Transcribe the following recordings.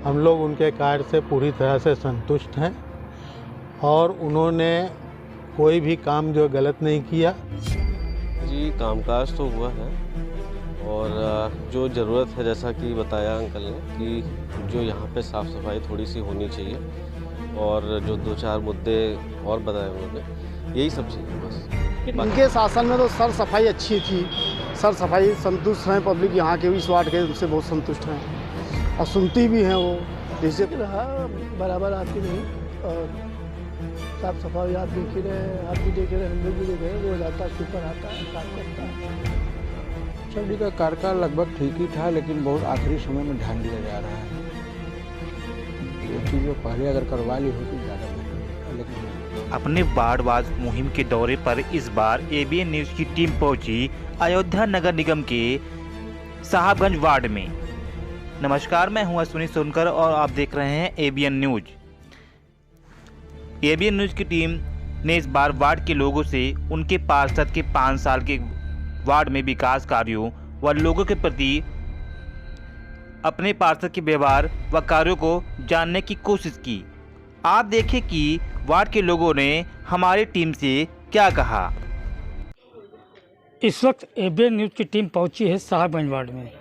हम लोग उनके कार्य से पूरी तरह से संतुष्ट हैं और उन्होंने कोई भी काम जो गलत नहीं किया। जी, कामकाज तो हुआ है और जो ज़रूरत है, जैसा कि बताया अंकल ने, कि जो यहाँ पे साफ़ सफाई थोड़ी सी होनी चाहिए और जो 2-4 मुद्दे और बताए उन्होंने, यही सब चीज़ें बस। उनके शासन में तो सर सफाई अच्छी थी, सर सफाई संतुष्ट हैं पब्लिक यहाँ के भी, इस वार्ड के उनसे बहुत संतुष्ट हैं और सुनती भी हैं वो। जैसे रहा बराबर आती नहीं और साफ सफाई आप देख ही रहे, आप भी देख रहे, हम लोग भी देख रहे, रोज आता सुपर आता है, साफ करता है। जी का कार्यकाल लगभग ठीक ही था, लेकिन बहुत आखिरी समय में ध्यान दिया जा रहा है। ये चीज़ पहले अगर करवा ली होती ज़्यादा बेहतर, लेकिन अपने वार्डवार मुहिम के दौरे पर इस बार एबीएन न्यूज़ की टीम पहुंची अयोध्या नगर निगम के साहबगंज वार्ड में। नमस्कार, मैं हूं अश्विनी सोनकर और आप देख रहे हैं एबीएन न्यूज़। एबीएन न्यूज़ की टीम ने इस बार वार्ड के लोगों से उनके पार्षद के 5 साल के वार्ड में विकास कार्यों व लोगों के प्रति अपने पार्षद के व्यवहार व कार्यों को जानने की कोशिश की। आप देखें कि वार्ड के लोगों ने हमारी टीम से क्या कहा। इस वक्त एबीएन न्यूज़ की टीम पहुंची है साहबगंज वार्ड में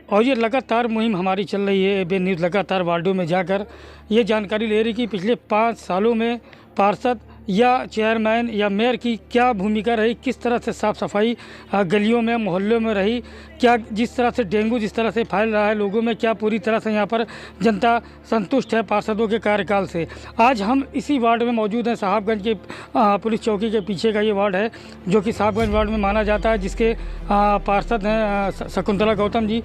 और ये लगातार मुहिम हमारी चल रही है। एबीएन न्यूज़ लगातार वार्डों में जाकर ये जानकारी ले रही कि पिछले 5 सालों में पार्षद या चेयरमैन या मेयर की क्या भूमिका रही, किस तरह से साफ़ सफाई गलियों में मोहल्लों में रही, क्या जिस तरह से डेंगू जिस तरह से फैल रहा है लोगों में, क्या पूरी तरह से यहाँ पर जनता संतुष्ट है पार्षदों के कार्यकाल से। आज हम इसी वार्ड में मौजूद हैं। साहबगंज के पुलिस चौकी के पीछे का ये वार्ड है जो कि साहबगंज वार्ड में माना जाता है, जिसके पार्षद हैं शकुंतला गौतम जी।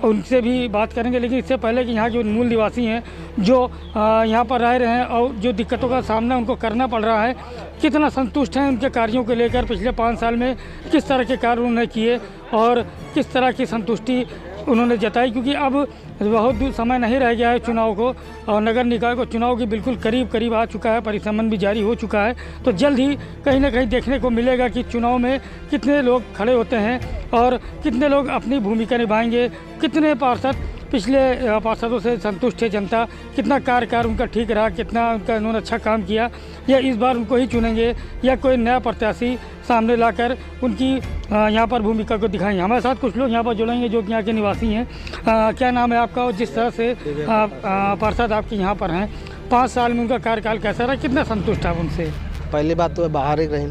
उनसे भी बात करेंगे, लेकिन इससे पहले कि यहाँ के मूल निवासी हैं जो यहाँ पर रह रहे हैं और जो दिक्कतों का सामना उनको करना पड़ रहा है, कितना संतुष्ट हैं उनके कार्यों को लेकर, पिछले 5 साल में किस तरह के कार्य उन्होंने किए और किस तरह की संतुष्टि उन्होंने जताई। क्योंकि अब बहुत दूर समय नहीं रह गया है चुनाव को और नगर निकाय को चुनाव के बिल्कुल करीब आ चुका है, परिसमन भी जारी हो चुका है। तो जल्द ही कहीं ना कहीं देखने को मिलेगा कि चुनाव में कितने लोग खड़े होते हैं और कितने लोग अपनी भूमिका निभाएंगे, कितने पार्षद पिछले पार्षदों से संतुष्ट है जनता, कितना कार्यकाल उनका ठीक रहा, कितना उनका उन्होंने अच्छा काम किया, या इस बार उनको ही चुनेंगे या कोई नया प्रत्याशी सामने लाकर उनकी यहाँ पर भूमिका को दिखाएंगे। हमारे साथ कुछ लोग यहाँ पर जुड़ेंगे जो कि यहाँ के निवासी हैं। क्या नाम है आपका और जिस तरह से पार्षद आपके यहाँ पर हैं, 5 साल में उनका कार्यकाल कैसा रहा, कितना संतुष्ट आप उनसे? पहली बात तो बाहर ही रहे,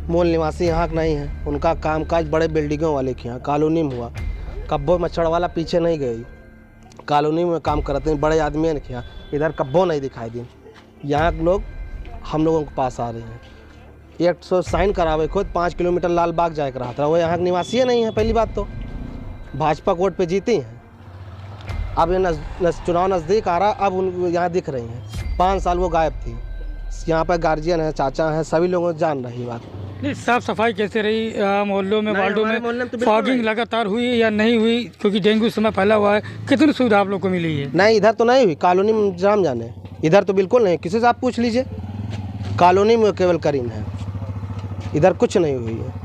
मूल निवासी यहाँ के नहीं है। उनका कामकाज बड़े बिल्डिंगों वाले के यहाँ कॉलोनी में हुआ, कब्बो मच्छर वाला पीछे नहीं गई, कॉलोनी में काम करते हैं बड़े आदमी ने किया, इधर कब्बो नहीं दिखाई दी। यहाँ के लोग हम लोगों के पास आ रहे हैं, 100 साइन करावे खुद 5 किलोमीटर लाल बाग जाए रहा था, वो यहाँ के निवासी नहीं है। पहली बात तो भाजपा वोट पे जीती हैं, अब ये चुनाव नज़दीक आ रहा, अब उन यहाँ दिख रही हैं। 5 साल वो गायब थी। यहाँ पर गार्जियन है, चाचा हैं, सभी लोग जान रही बात। नहीं, साफ़ सफाई कैसे रही मोहल्लों में, वार्डों में? फॉगिंग लगातार हुई या नहीं हुई? क्योंकि डेंगू इस समय फैला हुआ है, कितनी सुविधा आप लोग को मिली है? नहीं, इधर तो नहीं हुई, कॉलोनी में जाम जाने, इधर तो बिल्कुल नहीं। किसी से आप पूछ लीजिए, कॉलोनी में केवल करीम है, इधर कुछ नहीं हुई है।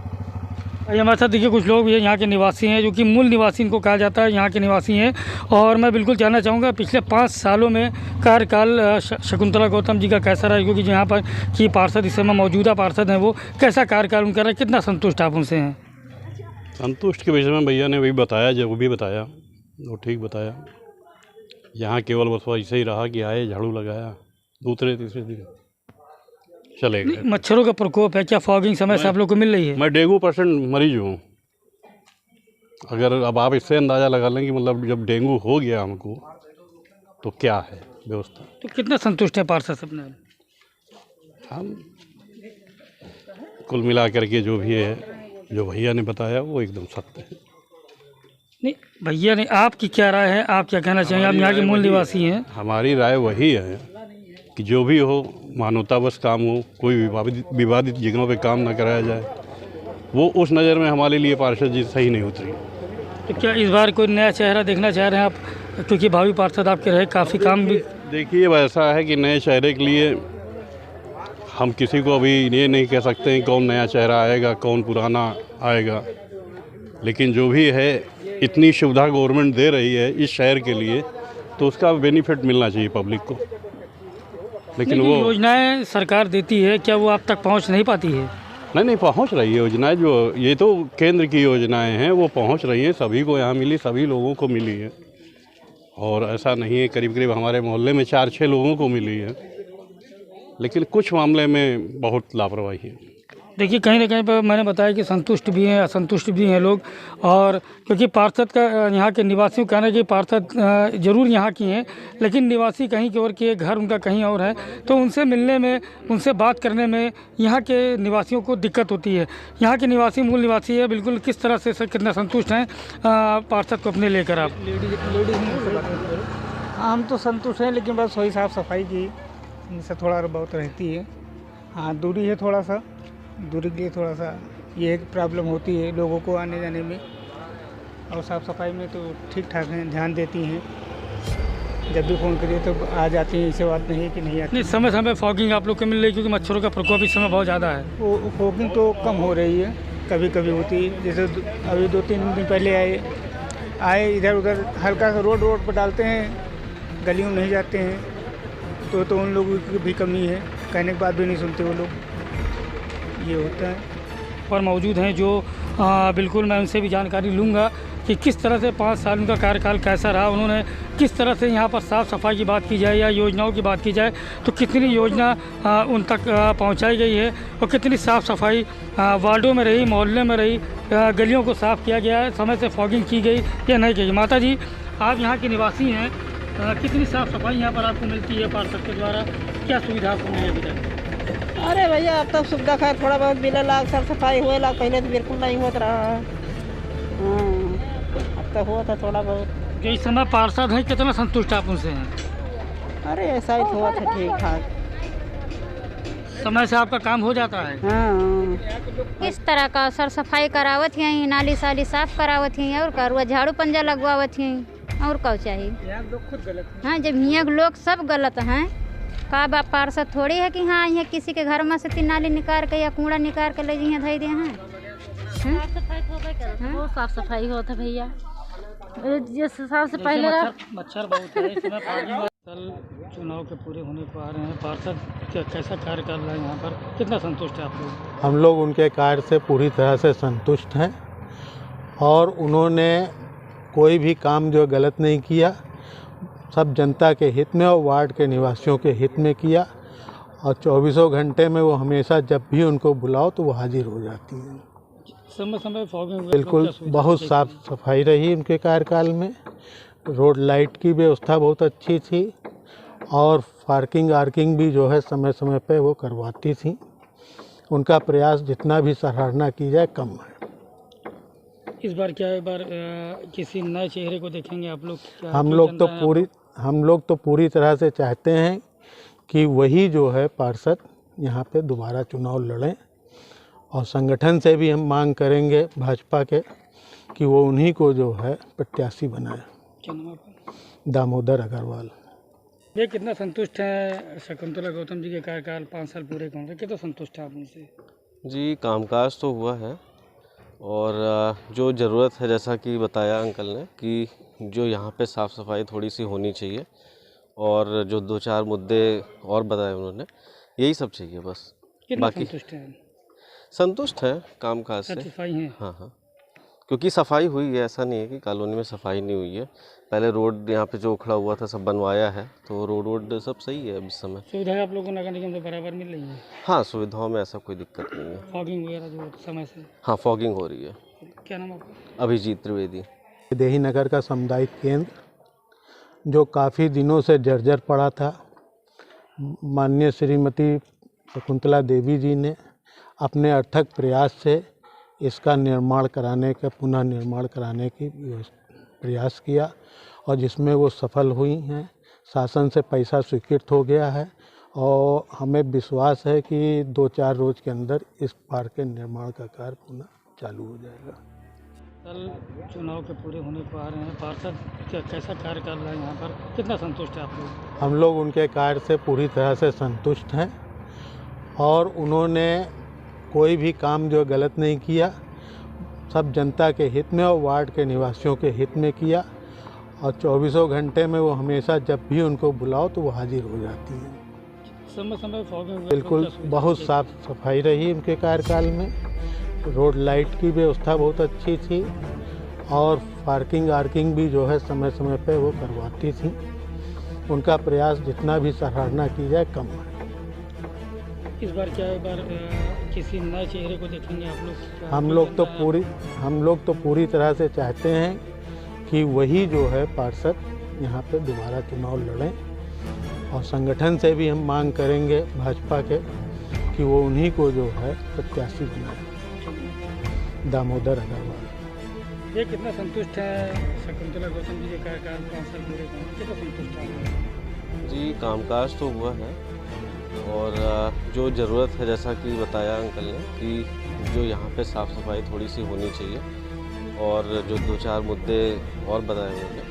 हमारे साथ देखिए कुछ लोग भी यहाँ के निवासी हैं, जो कि मूल निवासी इनको कहा जाता है, यहाँ के निवासी हैं। और मैं बिल्कुल जानना चाहूँगा पिछले 5 सालों में कार्यकाल शकुंतला गौतम जी का कैसा रहा, क्योंकि यहाँ पर की पार्षद इस समय मौजूदा पार्षद हैं, वो कैसा कार्यकाल उनका रहा, कितना संतुष्ट आप उनसे हैं? संतुष्ट के विषय में भैया ने वही बताया, जो भी बताया वो ठीक बताया। यहाँ केवल बस ऐसे ही रहा कि आए, झाड़ू लगाया, दूसरे तीसरे दिन चले गए। मच्छरों का प्रकोप है, क्या फॉगिंग समय से आप लोग को मिल रही है? मैं डेंगू % मरीज हूँ। अगर अब आप इससे अंदाज़ा लगा लें कि मतलब जब डेंगू हो गया हमको तो क्या है व्यवस्था। तो कितना संतुष्ट है पार्षद अपने? हम कुल मिला करके जो भी है, जो भैया ने बताया वो एकदम सत्य है। नहीं भैया ने, आपकी क्या राय है, आप क्या कहना चाहेंगे? आप यहाँ के मूल निवासी हैं। हमारी राय वही है कि जो भी हो मानवतावश काम हो, कोई विवादित जगहों पे काम ना कराया जाए। वो उस नज़र में हमारे लिए पार्षद जी सही नहीं उतरी। तो क्या इस बार कोई नया चेहरा देखना चाह रहे हैं आप, क्योंकि भावी पार्षद आपके रहे, काफ़ी काम भी? देखिए, वैसा है कि नए चेहरे के लिए हम किसी को अभी ये नहीं कह सकते हैं कौन नया चेहरा आएगा, कौन पुराना आएगा। लेकिन जो भी है, इतनी सुविधा गवर्नमेंट दे रही है इस शहर के लिए, तो उसका बेनिफिट मिलना चाहिए पब्लिक को, लेकिन वो योजनाएं सरकार देती है, क्या वो आप तक पहुंच नहीं पाती है? नहीं पहुंच रही है योजनाएं, जो ये तो केंद्र की योजनाएं हैं वो पहुंच रही हैं, सभी को यहाँ मिली, सभी लोगों को मिली है। और ऐसा नहीं है, करीब करीब हमारे मोहल्ले में 4-6 लोगों को मिली है, लेकिन कुछ मामले में बहुत लापरवाही है। देखिए, कहीं ना कहीं पर मैंने बताया कि संतुष्ट भी हैं, असंतुष्ट भी हैं लोग। और क्योंकि पार्षद का यहाँ के निवासियों का कहना है कि पार्षद जरूर यहाँ की हैं, लेकिन निवासी कहीं की और के, घर उनका कहीं और है, तो उनसे मिलने में, उनसे बात करने में यहाँ के निवासियों को दिक्कत होती है। यहाँ के निवासी मूल निवासी है, बिल्कुल किस तरह से कितना संतुष्ट हैं पार्षद को अपने लेकर आप? हम तो संतुष्ट हैं, लेकिन बस वही साफ़ सफाई की से थोड़ा बहुत रहती है। हाँ, दूरी है, थोड़ा सा दूरी के लिए थोड़ा सा ये एक प्रॉब्लम होती है लोगों को आने जाने में। और साफ़ सफाई में तो ठीक ठाक हैं, ध्यान देती हैं, जब भी फ़ोन करिए तो आ जाती हैं, ऐसे बात नहीं है कि नहीं आती। नहीं, समय समय फॉगिंग आप लोग को मिल रही है, क्योंकि मच्छरों का प्रकोप इस समय बहुत ज़्यादा है। वो फॉगिंग तो कम हो रही है, कभी कभी होती है। जैसे अभी 2-3 दिन पहले आए इधर उधर हल्का सा रोड पर डालते हैं, गलियों में नहीं जाते हैं, तो उन लोगों की भी कमी है, कहने के बाद भी नहीं सुनते वो लोग, ये होता है। पर मौजूद हैं जो बिल्कुल मैं उनसे भी जानकारी लूँगा कि किस तरह से 5 साल उनका कार्यकाल कैसा रहा, उन्होंने किस तरह से यहाँ पर साफ़ सफाई की बात की जाए या योजनाओं की बात की जाए तो कितनी योजना उन तक पहुँचाई गई है और कितनी साफ़ सफाई वार्डों में रही, मोहल्ले में रही, गलियों को साफ़ किया गया है, समय से फॉगिंग की गई या नहीं की। माता जी, आप यहाँ के निवासी हैं, कितनी साफ़ सफाई यहाँ पर आपको मिलती है पार्षद के द्वारा, क्या सुविधा आपको मिली अभी तक? अरे भैया, अब तो सुविधा खैर थोड़ा बहुत मिले लाग, साफ सफाई हुए लाग, पहले तो बिल्कुल नहीं होता रहा। अब तो हुआ था थोड़ा बहुत। जो इस समय पार्षद हैं, कितना संतुष्ट आप उनसे हैं? अरे ऐसा ही हुआ था, ठीक ठाक, समय से आपका काम हो जाता है। हाँ, किस तरह का सर सफाई करावत हैं, नाली साली साफ करावत हैं, और करुआ झाड़ू पंजा लगवावत हैं, और क्या चाहिए? हाँ, जब यहाँ लोग सब गलत हैं, का बाप पार्षद थोड़ी है कि हाँ यहाँ किसी के घर में से 3 नाली निकाल के या कूड़ा निकाल के ले जाइए धई दे हैं। बहुत साफ सफाई होता है भैया, सबसे पहले मच्छर बहुत है। कल चुनाव के पूरे होने को आ रहे हैं, पार्षद कैसा कार्य कर रहा है यहाँ पर, कितना संतुष्ट है आप लोग? हम लोग उनके कार्य से पूरी तरह से संतुष्ट हैं और उन्होंने कोई भी काम जो गलत नहीं किया, सब जनता के हित में और वार्ड के निवासियों के हित में किया। और 24 घंटे में वो हमेशा जब भी उनको बुलाओ तो वो हाजिर हो जाती हैं। समय समय फॉगिंग बिल्कुल बहुत साफ सफाई रही उनके कार्यकाल में, रोड लाइट की व्यवस्था बहुत अच्छी थी और पार्किंग आर्किंग भी जो है समय समय पे वो करवाती थी। उनका प्रयास जितना भी सराहना की जाए कम है। इस बार किसी नए चेहरे को देखेंगे आप लोग? हम लोग तो पूरी तरह से चाहते हैं कि वही जो है पार्षद यहाँ पे दोबारा चुनाव लड़ें और संगठन से भी हम मांग करेंगे भाजपा के कि वो उन्हीं को जो है प्रत्याशी बनाए। क्या नाम आपका? दामोदर अग्रवाल। ये कितना संतुष्ट है शकुंतला गौतम जी के कार्यकाल 5 साल पूरे होने से, कितना संतुष्ट है आप उनसे? जी, कामकाज तो हुआ है और जो ज़रूरत है, जैसा कि बताया अंकल ने, कि जो यहाँ पे साफ़ सफाई थोड़ी सी होनी चाहिए और जो 2-4 मुद्दे और बताए उन्होंने, यही सब चाहिए बस। बाकी संतुष्ट है कामकाज से। सफाई है? हाँ, क्योंकि सफाई हुई है, ऐसा नहीं है कि कॉलोनी में सफाई नहीं हुई है। पहले रोड यहाँ पे जो उखड़ा हुआ था सब बनवाया है, तो रोड सब सही है इस समय। सुविधाएं आप लोगों को नगर निगम से बराबर मिल रही है? हाँ, सुविधाओं में ऐसा कोई दिक्कत नहीं है। फॉगिंग वगैरह जो समय से? हाँ, फॉगिंग हो रही है। क्या नाम आपका? अभिजीत त्रिवेदी। देही नगर का सामुदायिक केंद्र जो काफ़ी दिनों से जर्जर पड़ा था, माननीय श्रीमती शकुंतला देवी जी ने अपने अथक प्रयास से इसका निर्माण कराने का, पुनः निर्माण कराने की प्रयास किया और जिसमें वो सफल हुई हैं। शासन से पैसा स्वीकृत हो गया है और हमें विश्वास है कि 2-4 रोज के अंदर इस पार्क के निर्माण का कार्य पुनः चालू हो जाएगा। कल चुनाव के पूरे होने को आ रहे हैं, पार्षद कैसा कार्य कर रहा है यहाँ पर, कितना संतुष्ट है आप लोग? हम लोग उनके कार्य से पूरी तरह से संतुष्ट हैं और उन्होंने कोई भी काम जो गलत नहीं किया, सब जनता के हित में और वार्ड के निवासियों के हित में किया। और 24 घंटे में वो हमेशा जब भी उनको बुलाओ तो वो हाजिर हो जाती हैं। समय समय फॉगिंग बिल्कुल बहुत साफ सफाई रही उनके कार्यकाल में। रोड लाइट की व्यवस्था बहुत अच्छी थी और पार्किंग आर्किंग भी जो है समय समय पे वो करवाती थी। उनका प्रयास जितना भी सराहना की जाए कम है। इस बार क्या एक बार किसी नए चेहरे को देखेंगे आप लोग? हम लोग तो पूरी तरह से चाहते हैं कि वही जो है पार्षद यहाँ पे दोबारा चुनाव लड़ें और संगठन से भी हम मांग करेंगे भाजपा के कि वो उन्हीं को जो है प्रत्याशी बनाए, दामोदर अग्रवाल। ये कितना संतुष्ट है शकुंतला गौतम जी के कार्यकाल 5 साल पूरे का, कितना संतुष्ट है? जी कामकाज तो हुआ है और जो ज़रूरत है जैसा कि बताया अंकल ने कि जो यहाँ पे साफ़ सफाई थोड़ी सी होनी चाहिए और जो 2-4 मुद्दे और बताए होंगे,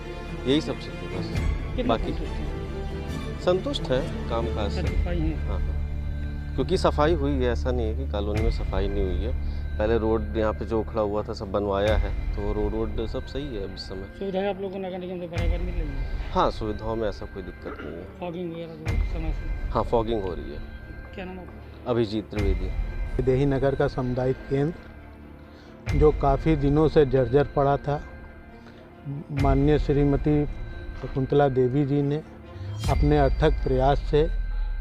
यही सब चीज़ बस। बाकी संतुष्ट है कामकाज से। हाँ, क्योंकि सफाई हुई है, ऐसा नहीं है कि कॉलोनी में सफाई नहीं हुई है। पहले रोड यहाँ पे जो उखड़ा हुआ था सब बनवाया है, तो रोड सब सही है इस समय। सुविधाएं आप लोगों को नगर निगम से बराबर मिल रही है? हाँ, सुविधाओं में ऐसा कोई दिक्कत नहीं है। फॉगिंग वगैरह जो समय से? हाँ, फॉगिंग हो रही है। क्या नाम है? अभिजीत त्रिवेदी। देही नगर का सामुदायिक केंद्र जो काफ़ी दिनों से जर्जर पड़ा था, माननीय श्रीमती शकुंतला देवी जी ने अपने अथक प्रयास से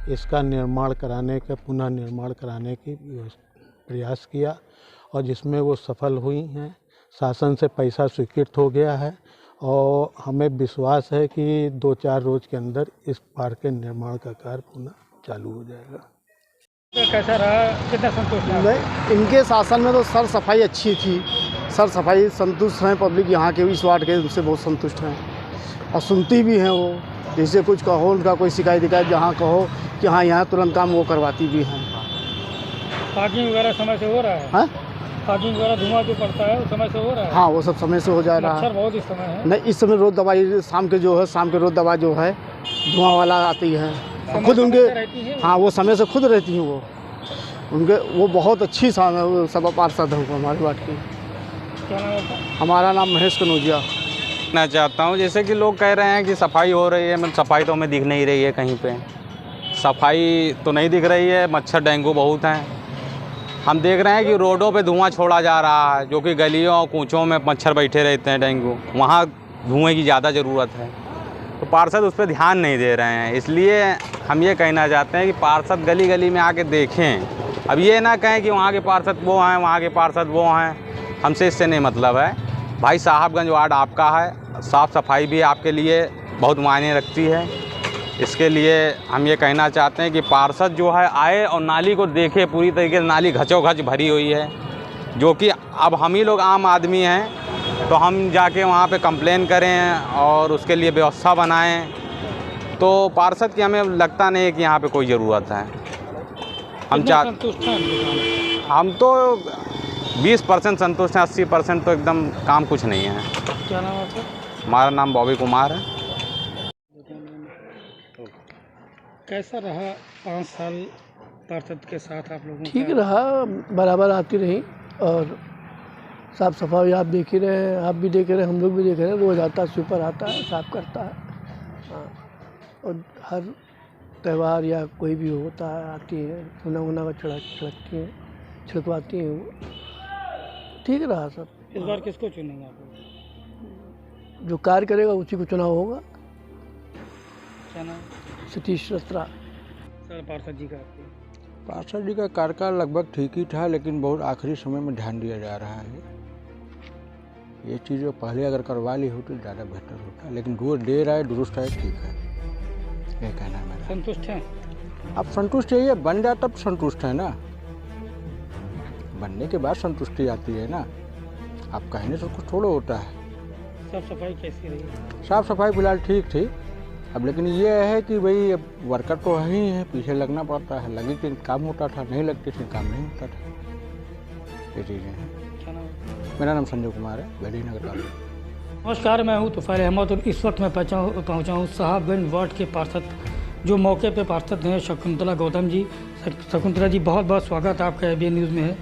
इसका निर्माण कराने का पुनः निर्माण कराने की प्रयास किया और जिसमें वो सफल हुई हैं। शासन से पैसा स्वीकृत हो गया है और हमें विश्वास है कि 2-4 रोज़ के अंदर इस पार्क के निर्माण का कार्य पुनः चालू हो जाएगा। तो कैसा रहा, कितना संतुष्ट है? इनके शासन में तो सर सफाई अच्छी थी, सर सफाई संतुष्ट हैं पब्लिक यहाँ के इस वार्ड के, उनसे बहुत संतुष्ट हैं और सुनती भी हैं वो। जैसे कुछ कहो उनका कोई शिकायत जहाँ कहो कि हाँ यहाँ तुरंत काम वो करवाती भी हैं। पार्किंग वगैरह समय से हो रहा है? हाँ, पार्किंग वगैरह धुआं जो पड़ता है वो समय से हो रहा है? हाँ, वो सब समय से हो जा रहा है। मच्छर बहुत इस समय है? नहीं, इस समय रोज दवाई शाम के रोज दवा जो है धुआं वाला आती है खुद उनके। हाँ, वो समय से खुद रहती हैं वो उनके। वो बहुत अच्छी सभा पार्षद है हमारे वार्ड की। क्या नाम है? हमारा नाम महेश कनौजिया। मैं चाहता हूँ जैसे कि लोग कह रहे हैं कि सफाई हो रही है, मतलब सफाई तो हमें दिख नहीं रही है कहीं पे। सफाई तो नहीं दिख रही है, मच्छर डेंगू बहुत हैं। हम देख रहे हैं कि रोडों पे धुआं छोड़ा जा रहा है, जो कि गलियों और कूचों में मच्छर बैठे रहते हैं डेंगू, वहाँ धुएं की ज़्यादा ज़रूरत है। तो पार्षद उस पर ध्यान नहीं दे रहे हैं। इसलिए हम ये कहना चाहते हैं कि पार्षद गली गली में आके देखें। अब ये ना कहें कि वहाँ के पार्षद वो हैं, वहाँ के पार्षद वो हैं, हमसे इससे नहीं मतलब है। भाई साहबगंज वार्ड आपका है, साफ़ सफाई भी आपके लिए बहुत मायने रखती है। इसके लिए हम ये कहना चाहते हैं कि पार्षद जो है आए और नाली को देखे पूरी तरीके से। नाली घचोघच भरी हुई है, जो कि अब हम ही लोग आम आदमी हैं तो हम जाके वहाँ पे कंप्लेन करें और उसके लिए व्यवस्था बनाएं। तो पार्षद की हमें लगता नहीं है कि यहाँ पे कोई ज़रूरत है। हम तो 20% संतुष्ट हैं, 80% तो एकदम काम कुछ नहीं है। क्या नाम है आपका? हमारा नाम बॉबी कुमार है। कैसा रहा 5 साल पार्षद के साथ आप लोगों? ठीक रहा, बराबर आती रही और साफ़ सफाई आप देख ही रहे हैं, आप भी देख रहे हैं, हम लोग भी देख रहे हैं। रोज़ आता है, स्वीपर आता है, साफ़ करता है। हाँ, और हर त्यौहार या कोई भी होता है आती है, चुना का छिड़कवाती हैं वो। ठीक रहा सब। इस बार किसको चुनेंगे आप लोग? जो कार्य करेगा उसी को चुनाव होगा। क्या नाम? सतीश रत्रा। सर पार्षद जी का पार्षद जी का कार्यकाल लगभग ठीक ही था, लेकिन बहुत आखिरी समय में ध्यान दिया जा रहा है। ये चीज़ पहले अगर करवा ली होती ज़्यादा बेहतर होता, लेकिन जो देर आए दुरुस्त आए ठीक है, ये कहना है मेरा। संतुष्ट हैं? अब संतुष्ट चाहिए, बन जाए तब संतुष्ट है ना, बनने के बाद संतुष्टि आती है ना। आप कहने से कुछ थोड़ा होता है। साफ सफाई कैसी रही? साफ सफाई फिलहाल ठीक थी। अब लेकिन ये है कि भाई अब वर्कर तो है ही है, पीछे लगना पड़ता है। लगी थी काम होता था, नहीं लगती थी काम नहीं होता था। ये चीज़ें हैं। क्या नाम? मेरा नाम संजय कुमार है, बेडी नगर का। नमस्कार, मैं हूँ तुफैल अहमद और इस वक्त मैं पहुँचा हूँ साहबगंज वार्ड के पार्षद, जो मौके पे पार्षद हैं शकुंतला गौतम जी। शकुंतला जी, बहुत बहुत स्वागत आपका ABN न्यूज़ में है।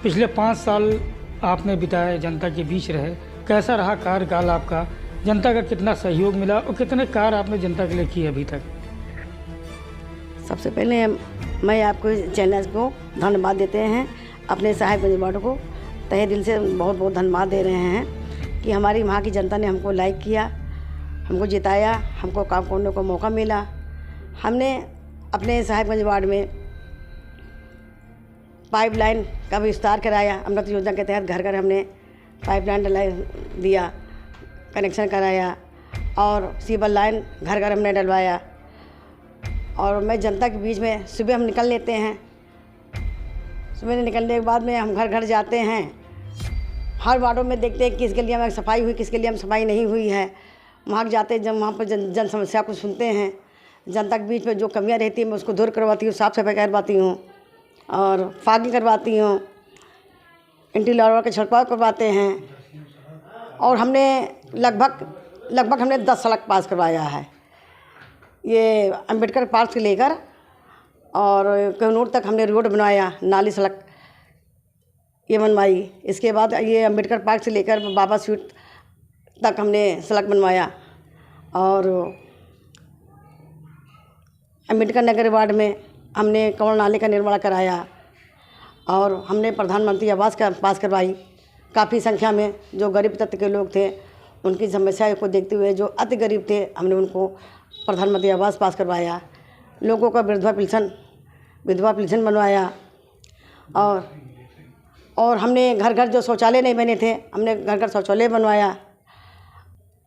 पिछले 5 साल आपने बिताए, जनता के बीच रहे, कैसा रहा कार्यकाल आपका? जनता का कितना सहयोग मिला और कितने कार्य आपने जनता के लिए किए अभी तक? सबसे पहले मैं आपको चैनल को धन्यवाद देते हैं, अपने साहिबगंज वार्ड को तहे दिल से बहुत बहुत धन्यवाद दे रहे हैं कि हमारी वहाँ की जनता ने हमको लाइक किया, हमको जिताया, हमको काम करने को मौका मिला। हमने अपने साहिबगंज वार्ड में पाइपलाइन का विस्तार कराया। अमृत योजना के तहत घर घर हमने पाइपलाइन दिया, कनेक्शन कराया और सीवर लाइन घर घर हमने डलवाया। और मैं जनता के बीच में सुबह हम निकल लेते हैं, सुबह निकलने के बाद में हम घर घर जाते हैं, हर वार्डों में देखते हैं किस गलिया में सफाई हुई, किस गलिया में सफाई नहीं हुई है। वहाँ जाते जब वहाँ पर जन समस्या को सुनते हैं, जनता के बीच में जो कमियाँ रहती हैं मैं उसको दूर करवाती हूँ, साफ़ सफाई करवाती हूँ और फागिंग करवाती हूँ, एंटी-लार्वा का छिड़काव करवाते हैं। और हमने लगभग हमने 10 सड़क पास करवाया है, ये अंबेडकर पार्क से लेकर और कन्नौर तक हमने रोड बनवाया, नाली सड़क ये बनवाई। इसके बाद ये अंबेडकर पार्क से लेकर बाबा स्वीट तक हमने सड़क बनवाया और अंबेडकर नगर वार्ड में हमने कमल नाले का निर्माण कराया और हमने प्रधानमंत्री आवास का पास करवाई। काफ़ी संख्या में जो गरीब तत्व के लोग थे उनकी समस्याओं को देखते हुए जो अति गरीब थे हमने उनको प्रधानमंत्री आवास पास करवाया। लोगों का विधवा पेंशन बनवाया और हमने घर घर जो शौचालय नहीं बने थे हमने घर घर शौचालय बनवाया।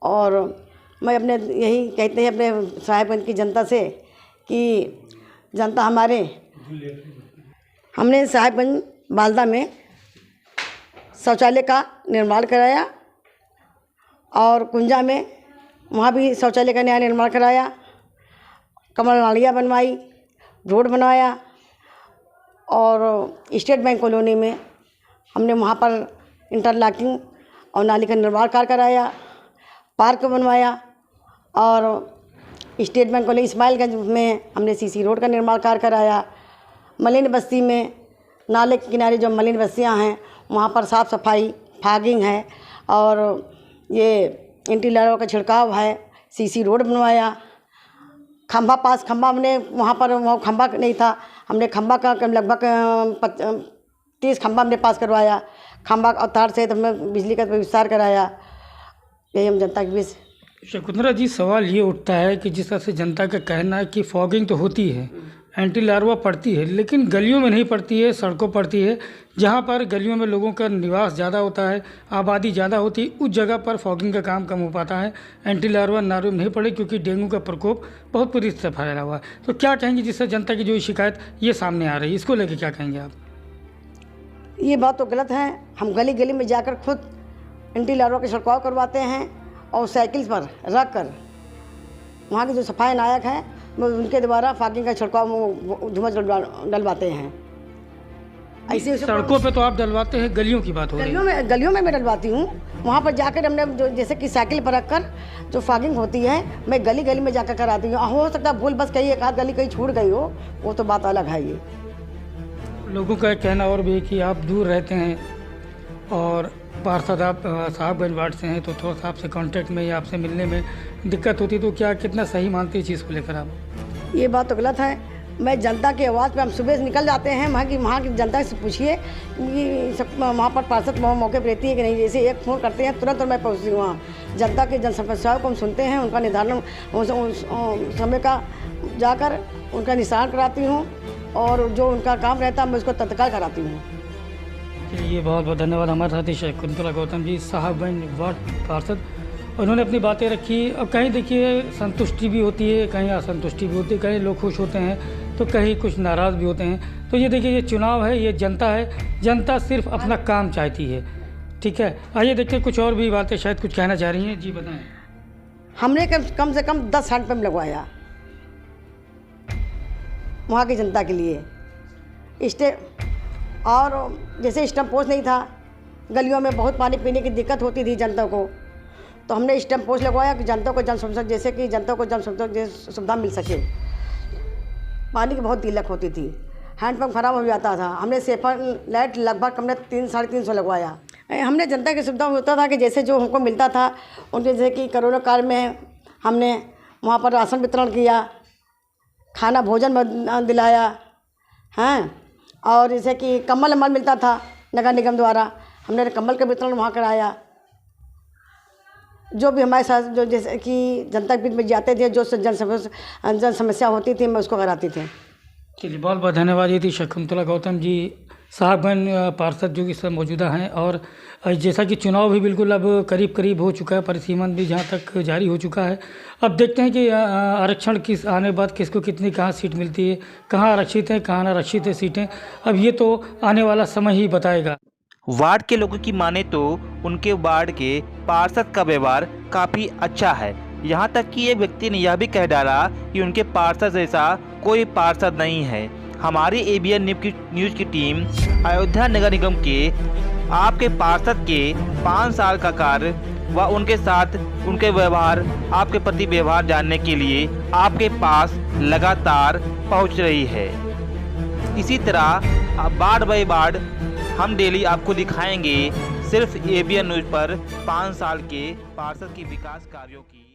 और मैं अपने यही कहते हैं अपने साहिबगंज की जनता से कि जनता हमने साहिबगंज बालदा में शौचालय का निर्माण कराया और कुंजा में वहाँ भी शौचालय का नया निर्माण कराया, कमल नालियाँ बनवाई, रोड बनवाया और स्टेट बैंक कॉलोनी में हमने वहाँ पर इंटरलॉकिंग और नाली का निर्माण कार्य कराया, पार्क बनवाया और स्टेट बैंक कॉलोनी इस्माइलगंज में हमने सीसी रोड का निर्माण कार्य कराया। मलिन बस्ती में नाले के किनारे जो मलिन बस्तियाँ हैं वहाँ पर साफ़ सफाई फागिंग है और ये एंटी-लार्वा का छिड़काव है, सीसी रोड बनवाया। खंभा हमने वहाँ पर खंभा नहीं था, हमने खंभा का लगभग 30 खंभा हमने पास करवाया। खंभा और तार से हमने बिजली का विस्तार कराया। यही हम जनता के बीच। शकुंतला जी, सवाल ये उठता है कि जिस तरह से जनता का कहना है कि फॉगिंग तो होती है, एंटी-लार्वा पड़ती है, लेकिन गलियों में नहीं पड़ती है, सड़कों पड़ती है। जहाँ पर गलियों में लोगों का निवास ज़्यादा होता है, आबादी ज़्यादा होती है, उस जगह पर फॉगिंग का काम कम हो पाता है। एंटी-लार्वा नारों में नहीं पड़े क्योंकि डेंगू का प्रकोप बहुत बुरी तरह फैला हुआ है। तो क्या कहेंगे जिससे जनता की जो शिकायत ये सामने आ रही है, इसको लेकर क्या कहेंगे आप? ये बात तो गलत है। हम गली गली में जाकर खुद एंटी-लार्वा का छिड़काव करवाते हैं और साइकिल पर रख कर वहाँ के जो सफाई नायक हैं उनके द्वारा फॉगिंग का छिड़काव धुआं डलवाते हैं। ऐसे सड़कों पे तो आप डलवाते हैं, गलियों की बात हो रही है। गलियों में मैं डलवाती हूँ। वहाँ पर जाकर हमने जो जैसे कि साइकिल पर रखकर जो फॉगिंग होती है मैं गली गली में जाकर कराती हूँ। हो सकता है भूल बस कहीं एक आध गली कहीं छूट गई हो, वो तो बात अलग है। ये लोगों का कहना और भी कि आप दूर रहते हैं और पार्षद आप साहिबगंज वार्ड से हैं तो थोड़ा सा आपसे कांटेक्ट में या आपसे मिलने में दिक्कत होती, तो क्या कितना सही मानते हैं चीज़ को लेकर आप? ये बात तो गलत है। मैं जनता की आवाज़ पे हम सुबह से निकल जाते हैं। वहाँ की जनता से पूछिए कि वहाँ पर पार्षद मौके पर रहती है कि नहीं। जैसे एक फ़ोन करते हैं तुरंत मैं पहुँचती हूँ वहाँ। जनता की जन समस्याओं को हम सुनते हैं, उनका निर्धारण समय का जाकर उनका निशान कराती हूँ और जो उनका काम रहता है मैं उसको तत्काल कराती हूँ। ये बहुत बहुत धन्यवाद। हमारे साथी शकुंतला गौतम जी, साहिबगंज वार्ड पार्षद, उन्होंने अपनी बातें रखी। और कहीं देखिए संतुष्टि भी होती है, कहीं असंतुष्टि भी होती है, कहीं लोग खुश होते हैं तो कहीं कुछ नाराज़ भी होते हैं। तो ये देखिए ये चुनाव है, ये जनता है, जनता सिर्फ अपना काम चाहती है। ठीक है, आइए देखिए कुछ और भी बातें शायद कुछ कहना चाह रही हैं। जी बताएं। हमने कम से कम 10 हैंडपम्प लगवाया वहाँ की जनता के लिए। और जैसे स्टम्प पोस्ट नहीं था, गलियों में बहुत पानी पीने की दिक्कत होती थी जनता को, तो हमने स्टम्प पोस्ट लगवाया कि जनता को जन सुविधा मिल सके। पानी की बहुत दिक्कत होती थी, हैंडपम्प ख़राब हो जाता था। हमने सेफर लाइट लगभग हमने 300-350 लगवाया। हमने जनता की सुविधा होता था कि जैसे जो हमको मिलता था उनके, जैसे कि कोरोना काल में हमने वहाँ पर राशन वितरण किया, खाना भोजन दिलाया हैं, और जैसे कि कम्बल अम्बल मिलता था नगर निगम द्वारा, हमने कम्बल का वितरण वहाँ कराया। जो भी हमारे साथ जो जैसे कि जनता के बीच में जाते थे, जो जन समस्या होती थी, मैं उसको कराती थी। चलिए, बहुत बहुत धन्यवाद। ये थी शकुंतला गौतम जी, साहबगंज पार्षद जो कि सब मौजूदा हैं। और जैसा कि चुनाव भी बिल्कुल अब करीब करीब हो चुका है, परिसीमन भी जहाँ तक जारी हो चुका है। अब देखते हैं कि आरक्षण किस आने बाद किसको कितनी कहाँ सीट मिलती है, कहाँ आरक्षित है कहाँ अनारक्षित है सीटें, अब ये तो आने वाला समय ही बताएगा। वार्ड के लोगों की माने तो उनके वार्ड के पार्षद का व्यवहार काफ़ी अच्छा है। यहाँ तक कि एक व्यक्ति ने यह भी कह डाला कि उनके पार्षद जैसा कोई पार्षद नहीं है। हमारी ABN न्यूज़ की टीम अयोध्या नगर निगम के आपके पार्षद के 5 साल का कार्य व उनके साथ उनके व्यवहार, आपके प्रति व्यवहार जानने के लिए आपके पास लगातार पहुँच रही है। इसी तरह वार्ड बाय वार्ड हम डेली आपको दिखाएंगे सिर्फ ABN न्यूज़ पर 5 साल के पार्षद की विकास कार्यों की।